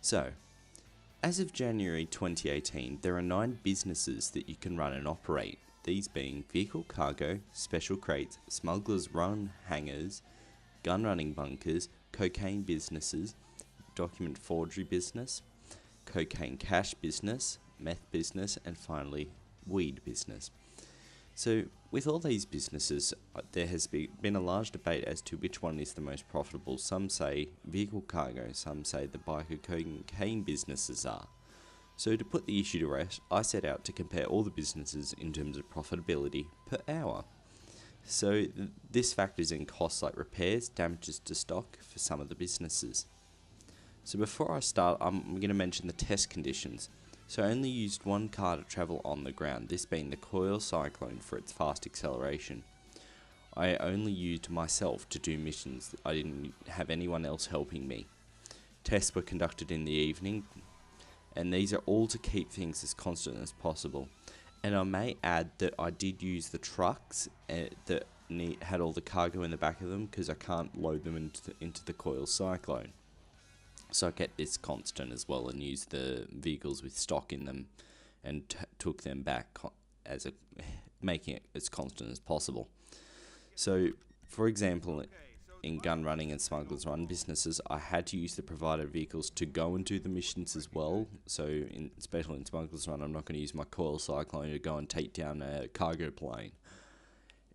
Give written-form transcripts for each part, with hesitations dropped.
So, as of January 2018, there are 9 businesses that you can run and operate, these being vehicle cargo, special crates, smugglers run hangars, gun running bunkers, cocaine businesses, document forgery business, cocaine cash business, meth business, and finally, weed business. So, with all these businesses, there has been a large debate as to which one is the most profitable. Some say vehicle cargo, some say the biker cocaine businesses are. So, to put the issue to rest, I set out to compare all the businesses in terms of profitability per hour. So, this factors in costs like repairs, damages to stock for some of the businesses. So, before I start, I'm going to mention the test conditions. So I only used one car to travel on the ground, this being the Coil Cyclone for its fast acceleration. I only used myself to do missions, I didn't have anyone else helping me. Tests were conducted in the evening, and these are all to keep things as constant as possible. And I may add that I did use the trucks that had all the cargo in the back of them, because I can't load them into the Coil Cyclone. So I kept this constant as well and used the vehicles with stock in them and took them back making it as constant as possible. So, for example, in gun running and smugglers run businesses, I had to use the provided vehicles to go and do the missions as well. So, especially in smugglers run, I'm not going to use my Coil Cyclone to go and take down a cargo plane.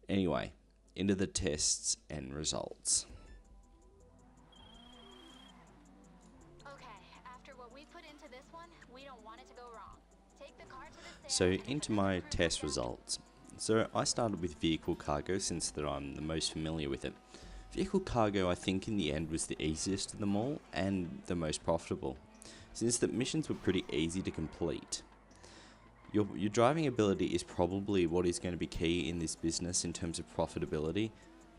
Anyway, into the tests and results. So into my test results. So I started with vehicle cargo since that I'm the most familiar with it. Vehicle cargo I think in the end was the easiest of them all and the most profitable, since the missions were pretty easy to complete. Your driving ability is probably what is going to be key in this business in terms of profitability,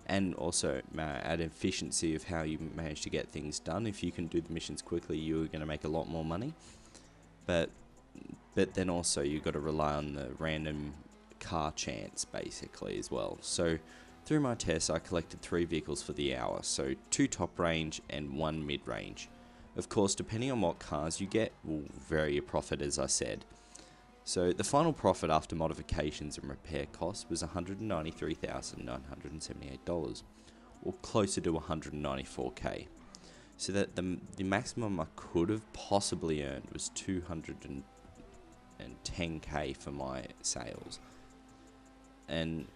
and also add efficiency of how you manage to get things done. If you can do the missions quickly, you're going to make a lot more money. But then also you've got to rely on the random car chance basically as well. So through my tests I collected 3 vehicles for the hour, so 2 top range and 1 mid range. Of course, depending on what cars you get will vary your profit, as I said. So the final profit after modifications and repair costs was $193,978, or closer to 194k. So that the maximum I could have possibly earned was 210k for my sales. And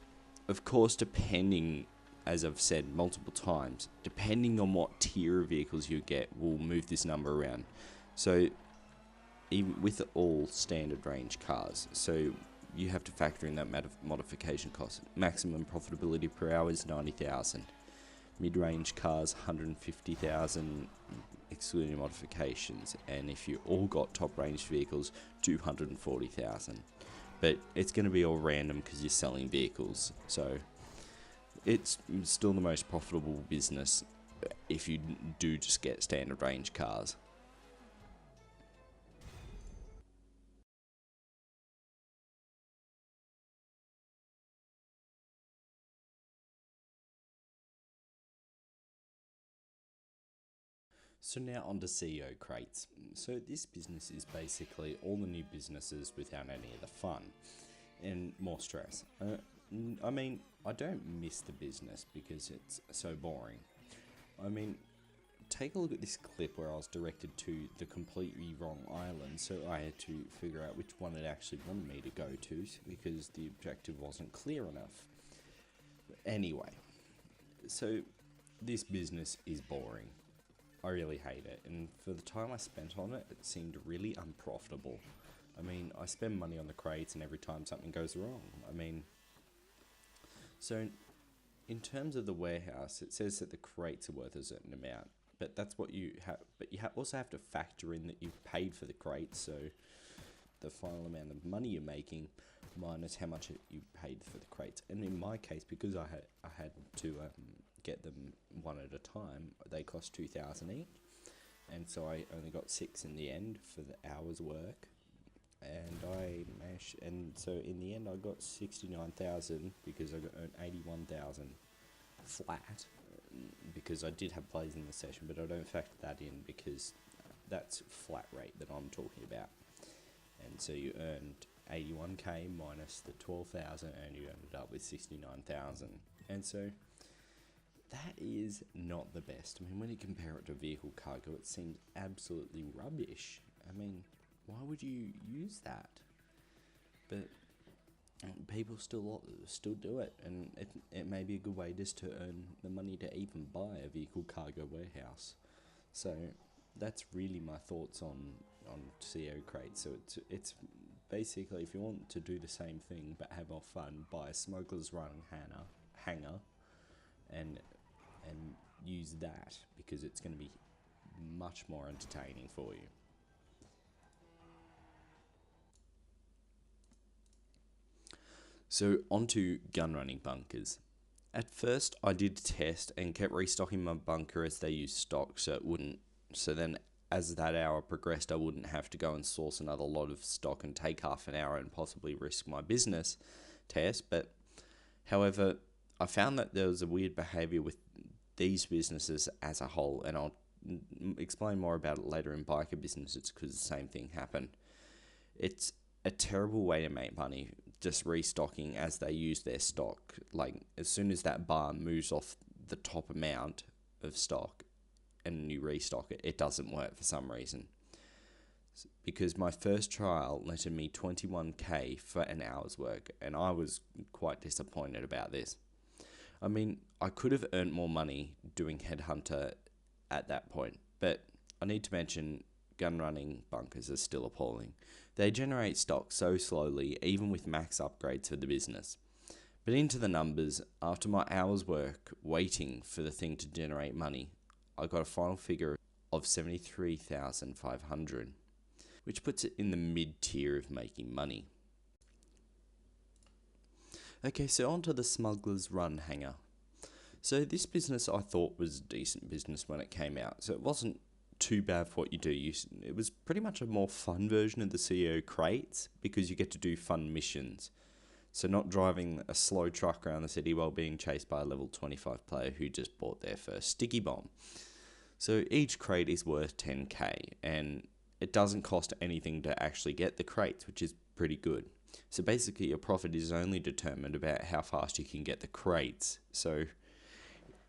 of course, depending, as I've said multiple times, depending on what tier of vehicles you get will move this number around. So even with all standard range cars, so you have to factor in that modification cost. Maximum profitability per hour is 90,000. Mid-range cars 150,000 excluding modifications, and if you all got top range vehicles 240,000. But it's going to be all random because you're selling vehicles, so it's still the most profitable business if you do just get standard range cars. So now on to CEO crates. So this business is basically all the new businesses without any of the fun and more stress. I mean, I don't miss the business because it's so boring. I mean, take a look at this clip where I was directed to the completely wrong island, so I had to figure out which one it actually wanted me to go to because the objective wasn't clear enough. But anyway, so this business is boring. I really hate it, and for the time I spent on it, it seemed really unprofitable. I mean, I spend money on the crates and every time something goes wrong. I mean, so in terms of the warehouse, it says that the crates are worth a certain amount, but that's what you have. But you also have to factor in that you've paid for the crates, so the final amount of money you're making minus how much you paid for the crates. And in my case, because I had to get them one at a time, they cost 2,000 each, and so I only got 6 in the end for the hours work. And so in the end I got 69,000 because I got earned 81,000 flat, because I did have plays in the session, but I don't factor that in because that's flat rate that I'm talking about. And so you earned 81k minus the 12,000, and you ended up with 69,000. And so that is not the best. I mean, when you compare it to vehicle cargo, it seems absolutely rubbish. I mean, why would you use that? But people still do it, and it may be a good way just to earn the money to even buy a vehicle cargo warehouse. So that's really my thoughts on CO crates. So it's basically, if you want to do the same thing but have more fun, buy a Smugglers Run hangar and use that, because it's going to be much more entertaining for you. So onto gun running bunkers. At first, I did test and kept restocking my bunker as they used stock, so then as that hour progressed, I wouldn't have to go and source another lot of stock and take half an hour and possibly risk my business test. But however, I found that there was a weird behavior with these businesses as a whole, and I'll explain more about it later in biker businesses, because the same thing happened. It's a terrible way to make money, just restocking as they use their stock. Like, as soon as that bar moves off the top amount of stock and you restock it, it doesn't work for some reason. Because my first trial netted me 21k for an hour's work, and I was quite disappointed about this. I mean, I could have earned more money doing Headhunter at that point, but I need to mention gun running bunkers are still appalling. They generate stock so slowly, even with max upgrades for the business. But into the numbers, after my hour's work waiting for the thing to generate money, I got a final figure of 73,500, which puts it in the mid-tier of making money. Okay, so on to the Smugglers Run hangar. So this business I thought was a decent business when it came out, so it wasn't too bad for what you do. It was pretty much a more fun version of the CEO crates, because you get to do fun missions. So not driving a slow truck around the city while being chased by a level 25 player who just bought their first sticky bomb. So each crate is worth 10k, and it doesn't cost anything to actually get the crates, which is pretty good. So basically your profit is only determined about how fast you can get the crates. So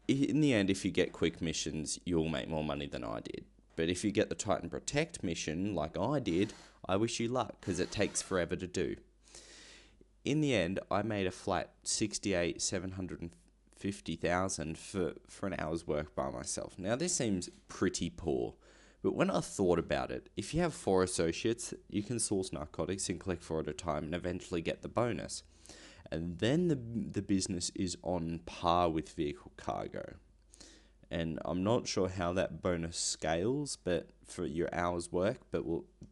in the end, if you get quick missions, you'll make more money than I did. But if you get the Titan Protect mission, like I did, I wish you luck, because it takes forever to do. In the end, I made a flat 750,000 for an hour's work by myself. Now, this seems pretty poor, but when I thought about it, if you have 4 associates, you can source narcotics and collect 4 at a time and eventually get the bonus. And then the business is on par with vehicle cargo. And I'm not sure how that bonus scales, but for your hours work, but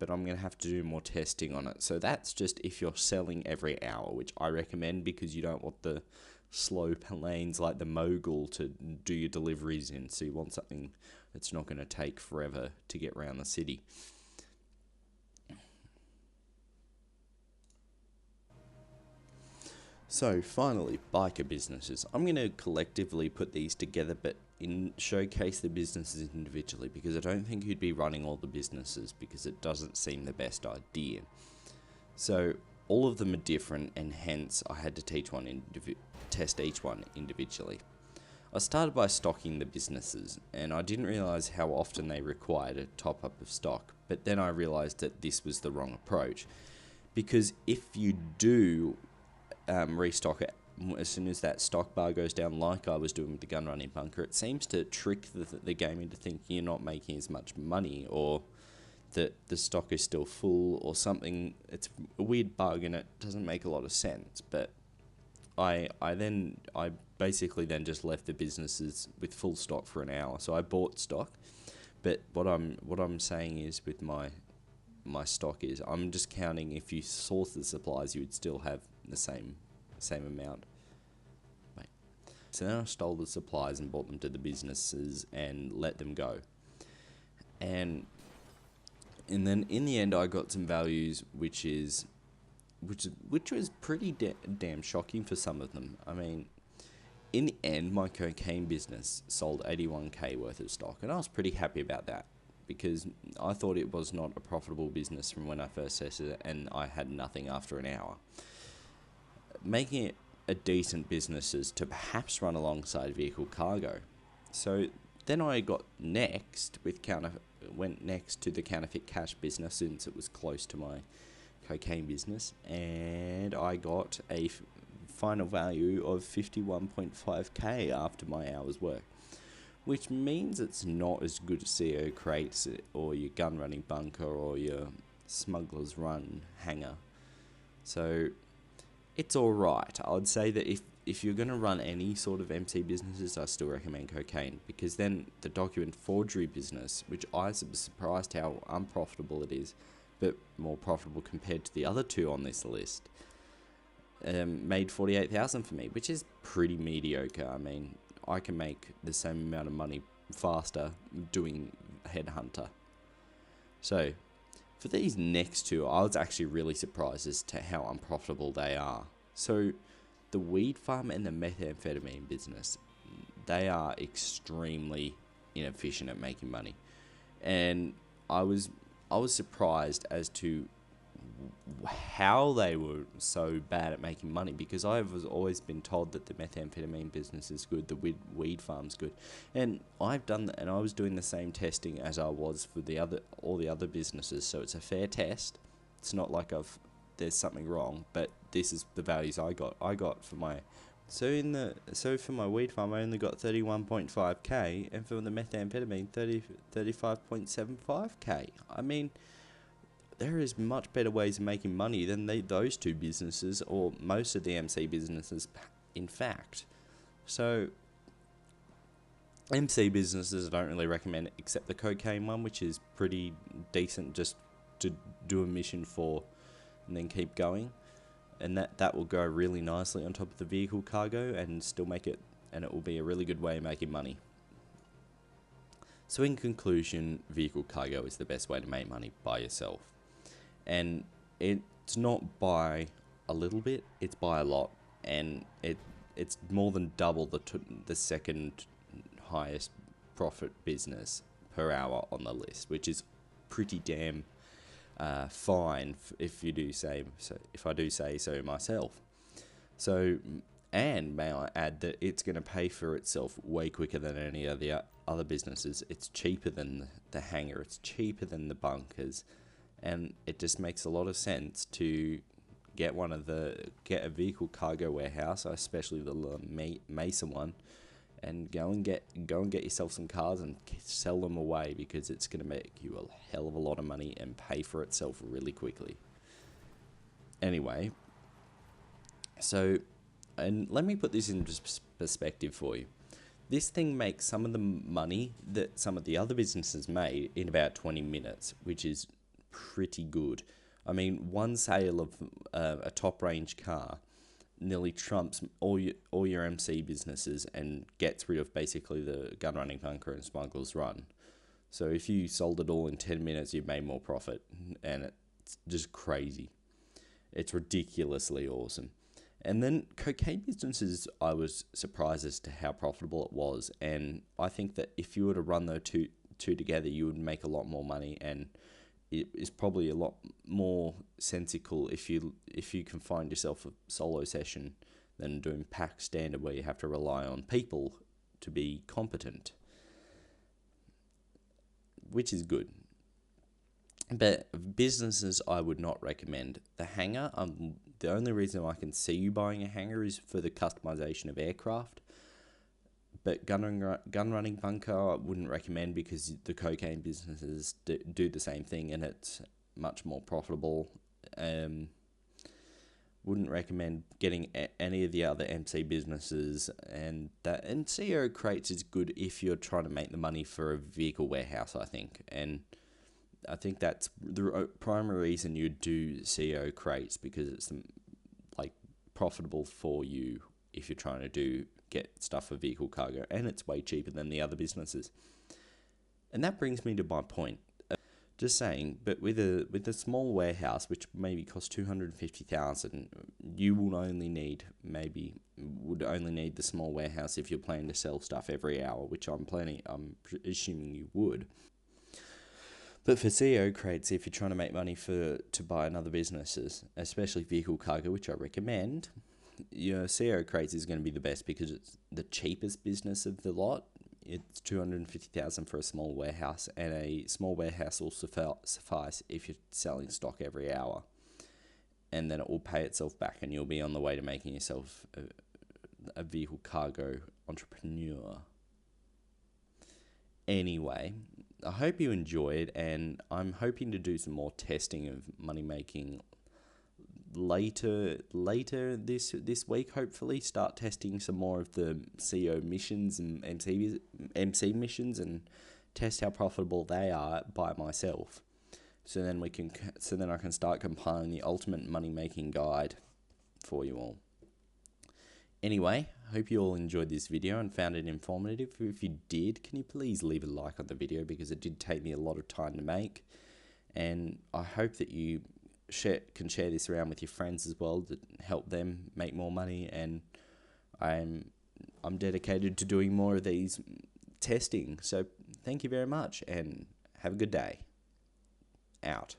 I'm going to have to do more testing on it. So that's just if you're selling every hour, which I recommend, because you don't want the slow lanes like the Mogul to do your deliveries in. So you want something that's not going to take forever to get around the city. So finally, biker businesses. I'm going to collectively put these together, but showcase the businesses individually, because I don't think you'd be running all the businesses, because it doesn't seem the best idea. So all of them are different, and hence I had to test each one individually. I started by stocking the businesses, and I didn't realise how often they required a top up of stock, but then I realised that this was the wrong approach, because if you do restock it as soon as that stock bar goes down, like I was doing with the gun running bunker, it seems to trick the game into thinking you're not making as much money, or that the stock is still full or something. It's a weird bug and it doesn't make a lot of sense. But I basically then just left the businesses with full stock for an hour. So I bought stock, but what I'm saying is with my stock is I'm just counting if you source the supplies, you would still have the same amount. Right. So then I stole the supplies and bought them to the businesses and let them go. And then in the end I got some values which was pretty damn shocking for some of them. I mean, in the end my cocaine business sold 81k worth of stock, and I was pretty happy about that. because I thought it was not a profitable business from when I first tested it, and I had nothing after an hour. Making it a decent business is to perhaps run alongside vehicle cargo. So then I went next to the counterfeit cash business, since it was close to my cocaine business, and I got a final value of 51.5k after my hours work, which means it's not as good as CO crates or your gun running bunker or your smugglers run hangar. So it's alright. I would say that if you're going to run any sort of MC businesses, I still recommend cocaine, because then the document forgery business, which I was surprised how unprofitable it is, but more profitable compared to the other two on this list, made 48,000 for me, which is pretty mediocre. I mean, I can make the same amount of money faster doing headhunter. So for these next two, I was actually really surprised as to how unprofitable they are. So the weed farm and the methamphetamine business, they are extremely inefficient at making money, and I was surprised as to how they were so bad at making money, because I was always been told that the methamphetamine business is good, the weed farm's good, and I've done that, and I was doing the same testing as I was for all the other businesses, so it's a fair test. It's not like there's something wrong, but this is the values I got for my. So for my weed farm, I only got 31.5k, and for the methamphetamine, 35.75k. I mean, there is much better ways of making money than those two businesses, or most of the MC businesses, in fact. So MC businesses I don't really recommend, except the cocaine one, which is pretty decent, just to do a mission for and then keep going. And that will go really nicely on top of the vehicle cargo and still make it, and it will be a really good way of making money. So in conclusion, vehicle cargo is the best way to make money by yourself. And it's not by a little bit, it's by a lot, and it's more than double the second highest profit business per hour on the list, which is pretty damn fine if I do say so myself. So, and may I add that it's going to pay for itself way quicker than any of the other businesses. It's cheaper than the hangar, it's cheaper than the bunkers, and it just makes a lot of sense to get a vehicle cargo warehouse, especially the Mason one, and go and get yourself some cars and sell them away, because it's going to make you a hell of a lot of money and pay for itself really quickly. Anyway, so, and let me put this in perspective for you. This thing makes some of the money that some of the other businesses made in about 20 minutes, which is pretty good. I mean, one sale of a top range car nearly trumps all your MC businesses and gets rid of basically the gun running bunker and smugglers run. So if you sold it all in 10 minutes, you've made more profit, and it's just crazy. It's ridiculously awesome. And then cocaine businesses, I was surprised as to how profitable it was, and I think that if you were to run those two together, you would make a lot more money, and it is probably a lot more sensical if you can find yourself a solo session than doing pack standard, where you have to rely on people to be competent, which is good. But businesses I would not recommend. The hangar, the only reason I can see you buying a hangar is for the customization of aircraft. But gun running bunker I wouldn't recommend, because the cocaine businesses do the same thing, and it's much more profitable. Wouldn't recommend getting any of the other MC businesses, and CO crates is good if you're trying to make the money for a vehicle warehouse, I think. And I think that's the primary reason you do CO crates, because it's profitable for you if you're trying to get stuff for vehicle cargo, and it's way cheaper than the other businesses. And that brings me to my point. Just saying, but with a small warehouse, which maybe costs 250,000, you would only need the small warehouse if you're planning to sell stuff every hour, which I'm assuming you would. But for CEO crates, if you're trying to make money to buy another businesses, especially vehicle cargo, which I recommend, your CEO crates is going to be the best because it's the cheapest business of the lot. It's 250,000 for a small warehouse, and a small warehouse will suffice if you're selling stock every hour, and then it will pay itself back, and you'll be on the way to making yourself a vehicle cargo entrepreneur. Anyway, I hope you enjoyed, and I'm hoping to do some more testing of money making later this week. Hopefully, start testing some more of the CEO missions and MC missions, and test how profitable they are by myself. So then I can start compiling the ultimate money making guide for you all. Anyway, hope you all enjoyed this video and found it informative. If you did, can you please leave a like on the video, because it did take me a lot of time to make. And I hope that you can share this around with your friends as well to help them make more money. And I'm dedicated to doing more of these testing. So thank you very much, and have a good day. Out.